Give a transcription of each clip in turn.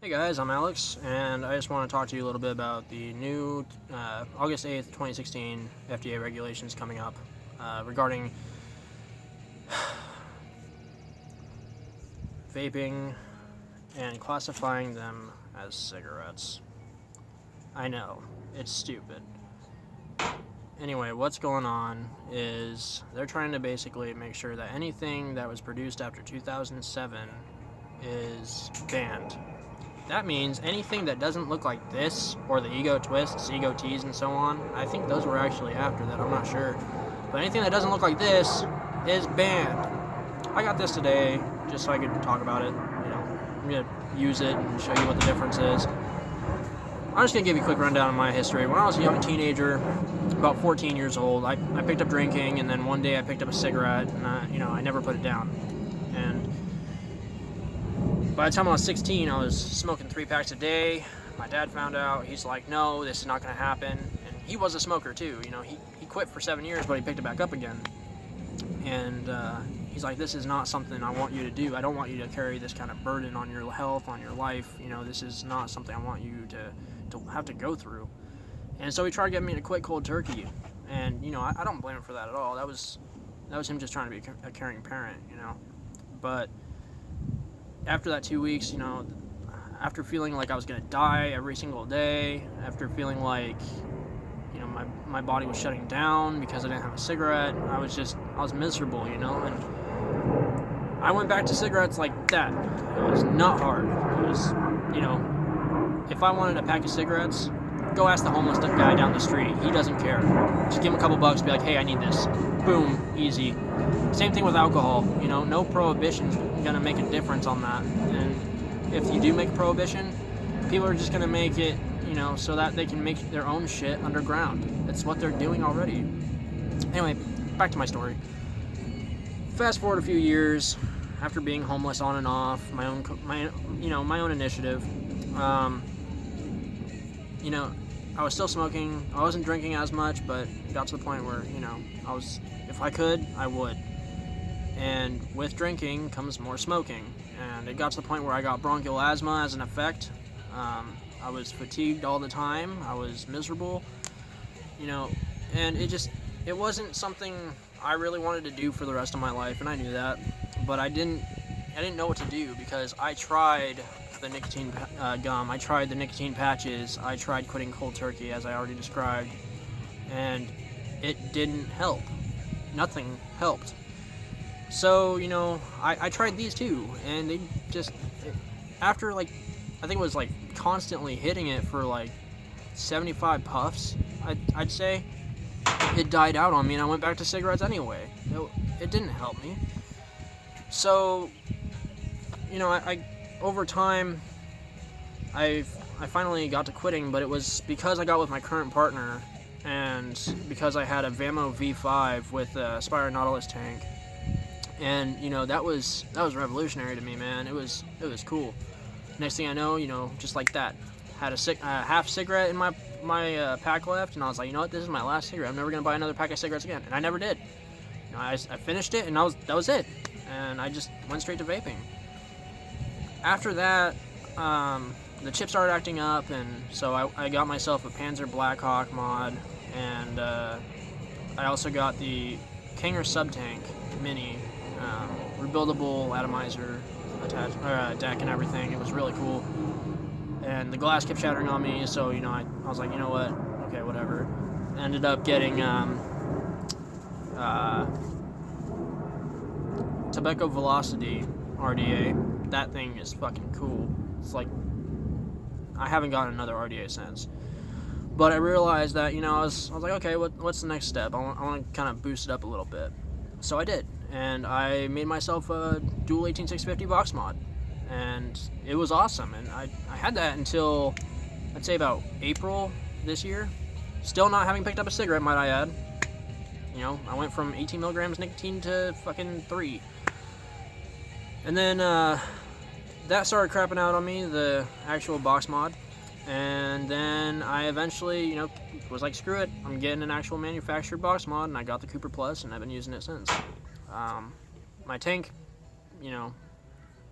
Hey guys, I'm Alex, and I just want to talk to you a little bit about the new August 8th, 2016 FDA regulations coming up regarding vaping and classifying them as cigarettes. I know, it's stupid. Anyway, what's going on is they're trying to basically make sure that anything that was produced after 2007 is banned. That means anything that doesn't look like this, or the ego twists, ego teas, and so on. I think those were actually after that, I'm not sure. But anything that doesn't look like this is banned. I got this today just so I could talk about it. I'm going to use it and show you what the difference is. I'm just going to give you a quick rundown of my history. When I was a young teenager, about 14 years old, I picked up drinking, and then one day I picked up a cigarette, and I never put it down. And by the time I was 16, I was smoking 3 packs a day. My dad found out. He's like, no, this is not going to happen. And he was a smoker too. He quit for 7 years, but he picked it back up again. And he's like, this is not something I want you to do. I don't want you to carry this kind of burden on your health, on your life. This is not something I want you to have to go through. And so he tried to get me to quit cold turkey. And, I don't blame him for that at all. That was him just trying to be a caring parent, But after that 2 weeks, after feeling like I was going to die every single day, after feeling like, my body was shutting down because I didn't have a cigarette, I was miserable, and I went back to cigarettes like that. It was not hard. It was, if I wanted a pack of cigarettes, go ask the homeless guy down the street. He doesn't care. Just give him a couple bucks, be like, hey, I need this. Boom, easy. Same thing with alcohol. No prohibition's gonna make a difference on that. And if you do make a prohibition, people are just gonna make it, so that they can make their own shit underground. That's what they're doing already. Anyway, back to my story. Fast forward a few years, after being homeless on and off, my own initiative. I was still smoking. I wasn't drinking as much, but it got to the point where, if I could, I would. And with drinking comes more smoking. And it got to the point where I got bronchial asthma as an effect. I was fatigued all the time. I was miserable. And it wasn't something I really wanted to do for the rest of my life, and I knew that. But I didn't know what to do, because I tried the nicotine gum, I tried the nicotine patches, I tried quitting cold turkey, as I already described, and it didn't help. Nothing helped. So, I tried these too, and they after I think it was constantly hitting it for 75 puffs, I'd say, it died out on me, and I went back to cigarettes anyway. It didn't help me. So, I over time, I finally got to quitting, but it was because I got with my current partner, and because I had a Vamo V5 with a Spire Nautilus tank, and that was revolutionary to me, man. It was cool. Next thing I know, just like that, had a half cigarette in my pack left, and I was like, this is my last cigarette. I'm never gonna buy another pack of cigarettes again, and I never did. I finished it, and that was it, and I just went straight to vaping. After that, the chip started acting up, and so I got myself a Panzer Blackhawk mod, and I also got the Kanger Sub-Tank Mini, rebuildable atomizer deck and everything. It was really cool, and the glass kept shattering on me, so I was like, what, okay, whatever. Ended up getting Tobacco Velocity RDA. That thing is fucking cool. It's I haven't gotten another RDA since, but I realized that I was like, okay, what's the next step? I want to kind of boost it up a little bit. So I did, and I made myself a dual 18650 box mod, and it was awesome. And I had that until, I'd say, about April this year. Still not having picked up a cigarette, might I add. I went from 18 milligrams nicotine to fucking 3. And then that started crapping out on me, the actual box mod. And then I eventually, was like, screw it, I'm getting an actual manufactured box mod, and I got the Cooper Plus, and I've been using it since. My tank,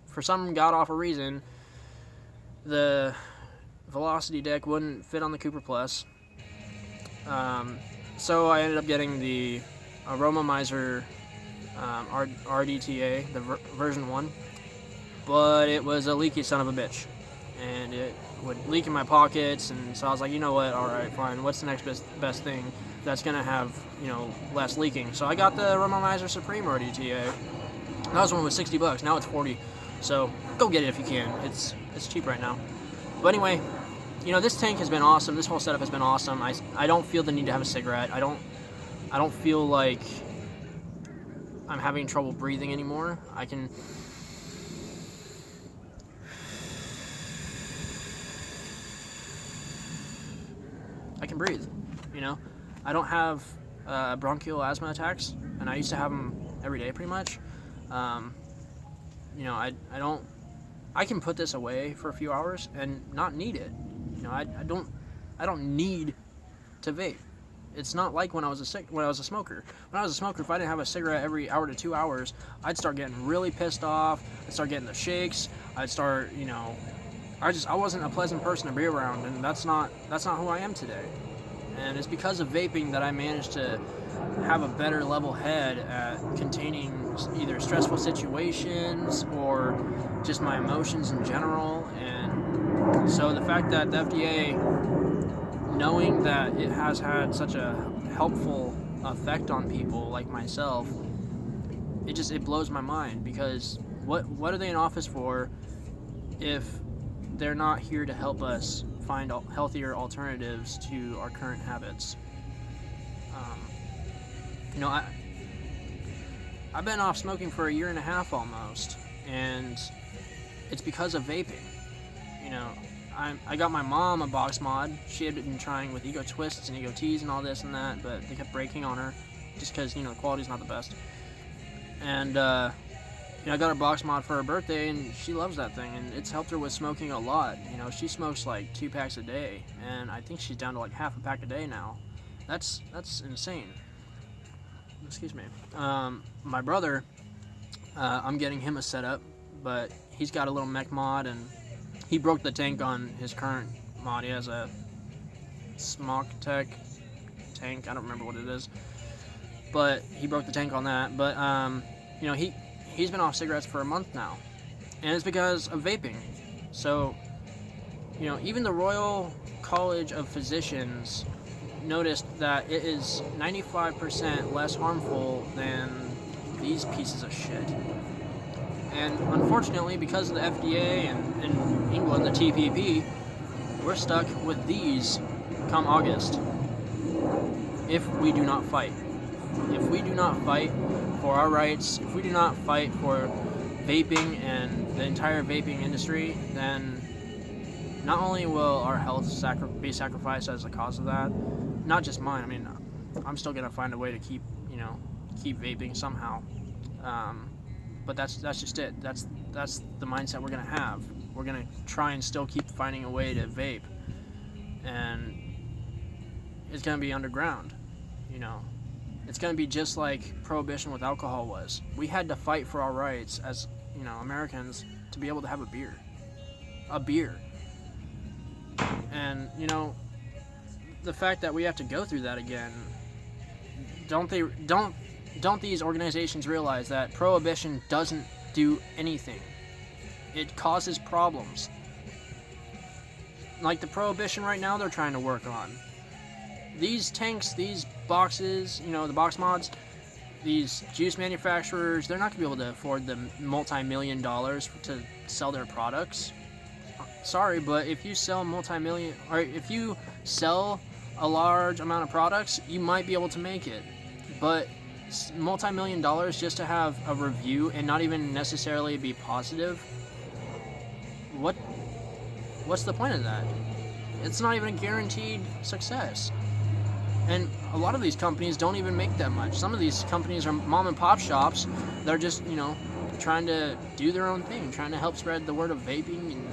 for some god-awful reason, the velocity deck wouldn't fit on the Cooper Plus. So I ended up getting the Aroma Miser RDTA, the version 1, but it was a leaky son of a bitch, and it would leak in my pockets, and so I was like, you know what, alright, fine, what's the next best thing that's going to have, less leaking? So I got the Aroma Miser Supreme RDTA. That was one was $60, now it's $40, so go get it if you can. It's cheap right now. But anyway, this tank has been awesome. This whole setup has been awesome. I don't feel the need to have a cigarette. I don't feel like I'm having trouble breathing anymore. I can breathe. I don't have bronchial asthma attacks, and I used to have them every day pretty much. I can put this away for a few hours and not need it. I don't need to vape. It's not like when I was a smoker. When I was a smoker, if I didn't have a cigarette every hour to 2 hours, I'd start getting really pissed off. I'd start getting the shakes. I'd start, I wasn't a pleasant person to be around, and that's not who I am today. And it's because of vaping that I managed to have a better level head at containing either stressful situations or just my emotions in general. And so the fact that the FDA, knowing that it has had such a helpful effect on people like myself, it blows my mind, because what are they in office for if they're not here to help us find healthier alternatives to our current habits? I've been off smoking for 1.5 years almost, and it's because of vaping. I got my mom a box mod. She had been trying with Ego Twists and Ego Teas and all this and that, but they kept breaking on her just because, the quality's not the best. And, I got her box mod for her birthday, and she loves that thing, and it's helped her with smoking a lot. She smokes like 2 packs a day, and I think she's down to like half a pack a day now. That's insane. Excuse me. My brother, I'm getting him a setup, but he's got a little mech mod, and he broke the tank on his current mod. He has a Smock Tech tank. I don't remember what it is, but he broke the tank on that. But he's been off cigarettes for a month now, and it's because of vaping. So even the Royal College of Physicians noticed that it is 95% less harmful than these pieces of shit. And unfortunately, because of the FDA and in England, the TPP, we're stuck with these come August if we do not fight. If we do not fight for our rights, if we do not fight for vaping and the entire vaping industry, then not only will our health be sacrificed as a cause of that, not just mine. I mean, I'm still gonna find a way to keep vaping somehow. But that's just it. That's the mindset we're gonna have. We're gonna try and still keep finding a way to vape, and it's gonna be underground. It's gonna be just like prohibition with alcohol was. We had to fight for our rights as Americans to be able to have a beer. And the fact that we have to go through that again, don't these organizations realize that prohibition doesn't do anything? It causes problems. Like the prohibition right now they're trying to work on. These tanks, these boxes, the box mods, these juice manufacturers, they're not going to be able to afford the multi-million dollars to sell their products. Sorry, but if you sell if you sell a large amount of products, you might be able to make it. But multi-million dollars just to have a review and not even necessarily be positive, what's the point of that? It's not even a guaranteed success. And a lot of these companies don't even make that much. Some of these companies are mom and pop shops that are just, trying to do their own thing, trying to help spread the word of vaping and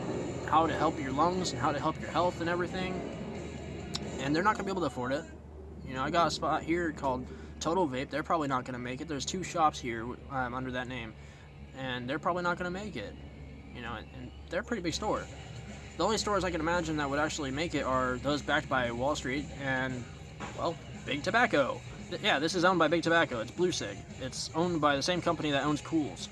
how to help your lungs and how to help your health and everything. And they're not going to be able to afford it. I got a spot here called Total Vape. They're probably not going to make it. There's 2 shops here under that name, and they're probably not going to make it. And they're a pretty big store. The only stores I can imagine that would actually make it are those backed by Wall Street and, well, Big Tobacco. Yeah, this is owned by Big Tobacco. It's Blue Cig. It's owned by the same company that owns Cools.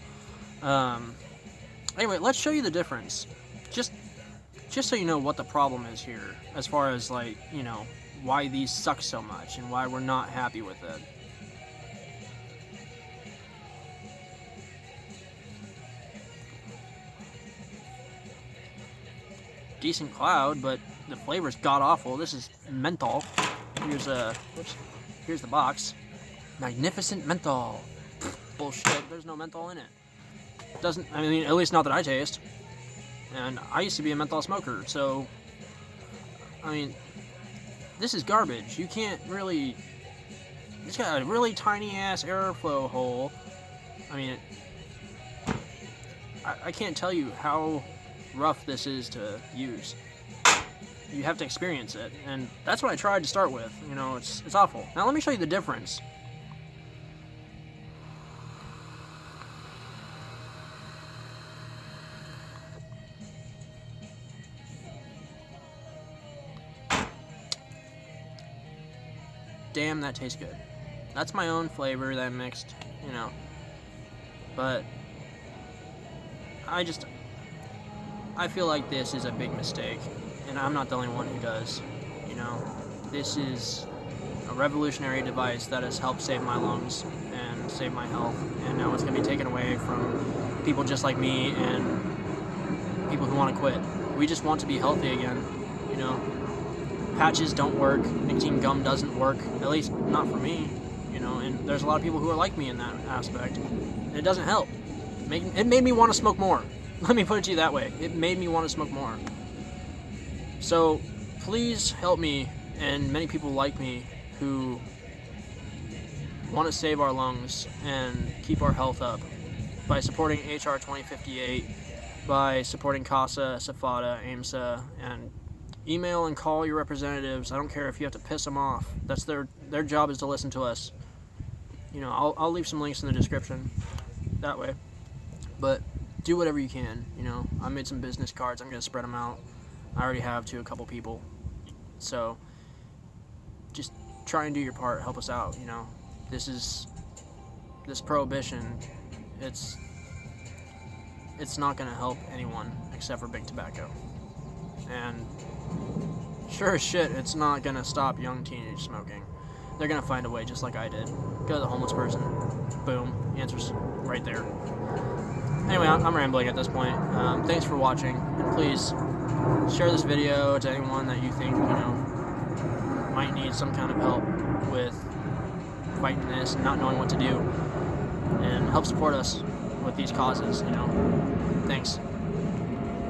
Anyway, let's show you the difference. Just so you know what the problem is here, as far as, like, you know, why these suck so much and why we're not happy with it. Decent cloud, but the flavor's god-awful. This is menthol. Here's the box. Magnificent menthol. Bullshit, there's no menthol in it. Doesn't, I mean, at least not that I taste. And I used to be a menthol smoker, so, I mean, this is garbage. You can't really, it's got a really tiny ass airflow hole. I mean, I can't tell you how rough this is to use. You have to experience it, and that's what I tried to start with. You know, it's awful. Now let me show you the difference. Damn, that tastes good. That's my own flavor that I mixed, you know. But I feel like this is a big mistake, and I'm not the only one who does. You know, this is a revolutionary device that has helped save my lungs and save my health, and now it's going to be taken away from people just like me and people who want to quit. We just want to be healthy again, you know. Patches don't work, nicotine gum doesn't work, at least not for me, you know, and there's a lot of people who are like me in that aspect, and it doesn't help. It made me want to smoke more. Let me put it to you that way. It made me want to smoke more. So please help me and many people like me who want to save our lungs and keep our health up by supporting HR 2058, by supporting CASAA, SFATA, AEMSA, and email and call your representatives. I don't care if you have to piss them off. That's their job, is to listen to us. You know, I'll leave some links in the description that way. But do whatever you can, you know. I made some business cards. I'm going to spread them out. I already have to a couple people. So just try and do your part. Help us out, you know. This prohibition, it's not going to help anyone except for Big Tobacco. And sure as shit, it's not going to stop young teenage smoking. They're going to find a way, just like I did. Go to the homeless person. Boom. The answer's right there. Anyway, I'm rambling at this point. Thanks for watching, and please share this video to anyone that you think, you know, might need some kind of help with fighting this and not knowing what to do, and help support us with these causes, you know. Thanks.